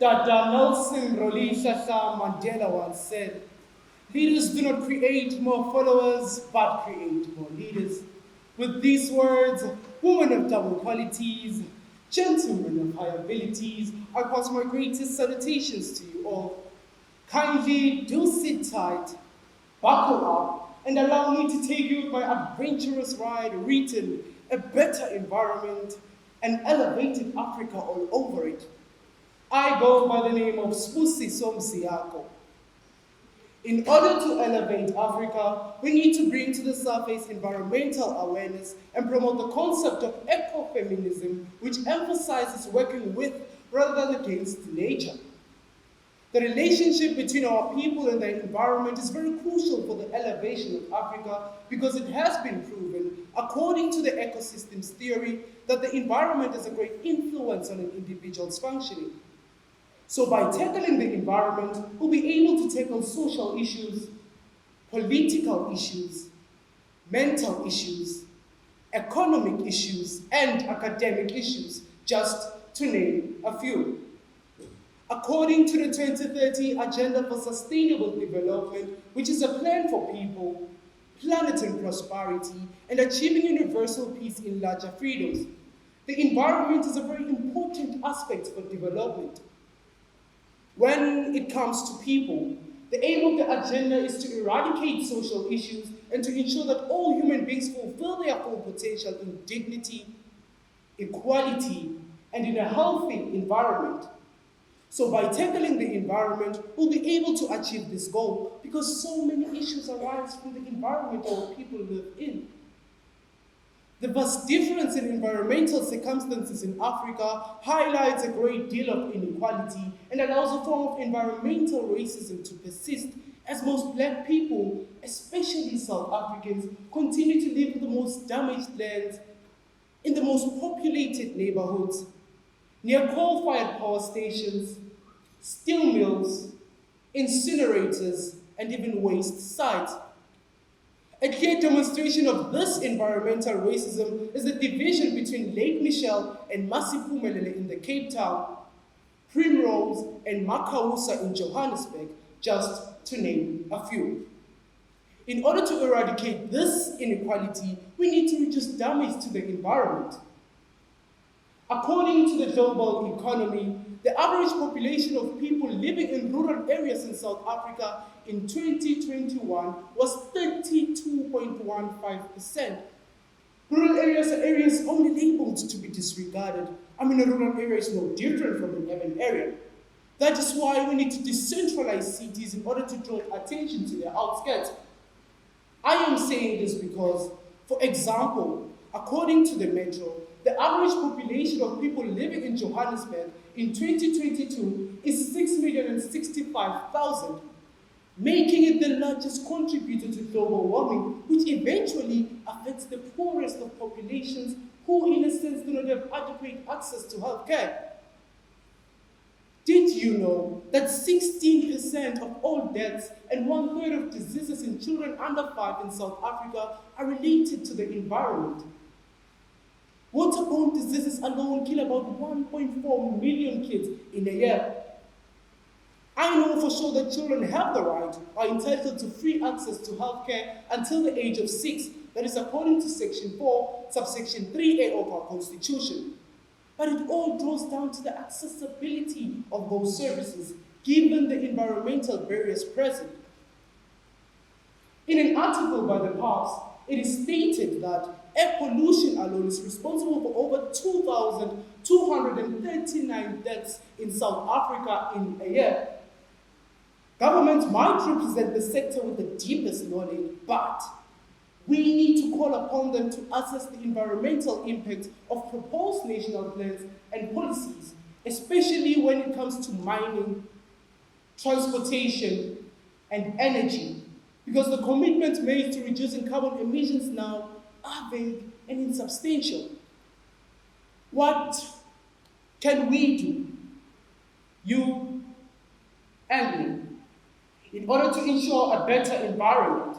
Dada Nelson Rolihlahla Mandela once said, leaders do not create more followers, but create more leaders. With these words, women of double qualities, gentlemen of high abilities, I pass my greatest salutations to you all. Kindly do sit tight, buckle up, and allow me to take you on my adventurous ride written a better environment, an elevated Africa all over it. I go by the name of Sibusiso Mziyako. In order to elevate Africa, we need to bring to the surface environmental awareness and promote the concept of ecofeminism, which emphasizes working with rather than against nature. The relationship between our people and the environment is very crucial for the elevation of Africa because it has been proven, according to the ecosystems theory, that the environment has a great influence on an individual's functioning. So by tackling the environment, we'll be able to tackle social issues, political issues, mental issues, economic issues, and academic issues, just to name a few. According to the 2030 Agenda for Sustainable Development, which is a plan for people, planet and prosperity, and achieving universal peace in larger freedoms, the environment is a very important aspect for development. When it comes to people, the aim of the agenda is to eradicate social issues and to ensure that all human beings fulfill their full potential in dignity, equality, and in a healthy environment. So by tackling the environment, we'll be able to achieve this goal because so many issues arise from the environment our people live in. The vast difference in environmental circumstances in Africa highlights a great deal of inequality and allows a form of environmental racism to persist as most black people, especially South Africans, continue to live in the most damaged lands, in the most populated neighborhoods, near coal-fired power stations, steel mills, incinerators, and even waste sites. A clear demonstration of this environmental racism is the division between Lake Michelle and Masiphumelele in the Cape Town, Primrose and Makausa in Johannesburg, just to name a few. In order to eradicate this inequality, we need to reduce damage to the environment. According to the global economy, the average population of people living in rural areas in South Africa in 2021 was 32.15%. Rural areas are areas only labeled to be disregarded. I mean, a rural area is no different from an urban area. That is why we need to decentralize cities in order to draw attention to their outskirts. I am saying this because, for example, according to the Metro, the average population of people living in Johannesburg in 2022 is 6,065,000, making it the largest contributor to global warming, which eventually affects the poorest of populations who, in a sense, do not have adequate access to healthcare. Did you know that 16% of all deaths and 1/3 of diseases in children under 5 in South Africa are related to the environment? Waterborne diseases alone kill about 1.4 million kids in a year. I know for sure that children have the right, are entitled to free access to healthcare until the age of 6, that is according to Section 4, subsection 3A of our Constitution. But it all draws down to the accessibility of those services, given the environmental barriers present. In an article by the Parks, it is stated that air pollution alone is responsible for over 2,239 deaths in South Africa in a year. Governments might represent the sector with the deepest knowledge, but we need to call upon them to assess the environmental impact of proposed national plans and policies, especially when it comes to mining, transportation, and energy, because the commitments made to reducing carbon emissions now are vague and insubstantial. What can we do, you and me, in order to ensure a better environment?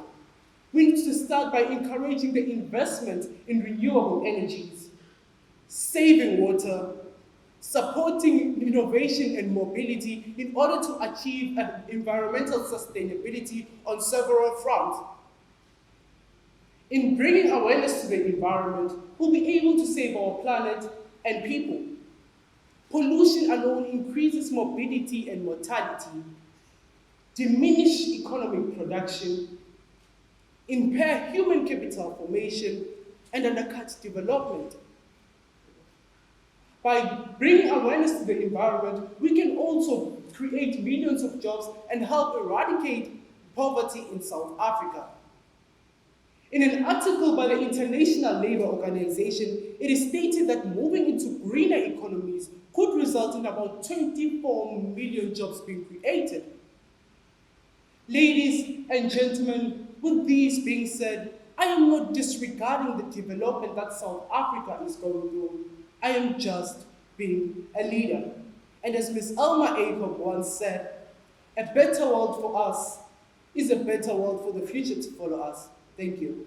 We need to start by encouraging the investment in renewable energies, saving water, supporting innovation and mobility in order to achieve environmental sustainability on several fronts. In bringing awareness to the environment, we'll be able to save our planet and people. Pollution alone increases morbidity and mortality, diminish economic production, impair human capital formation, and undercut development. By bringing awareness to the environment, we can also create millions of jobs and help eradicate poverty in South Africa. In an article by the International Labour Organization, it is stated that moving into greener economies could result in about 24 million jobs being created. Ladies and gentlemen, with these being said, I am not disregarding the development that South Africa is going through. I am just being a leader. And as Ms. Elma Acob once said, a better world for us is a better world for the future to follow us. Thank you.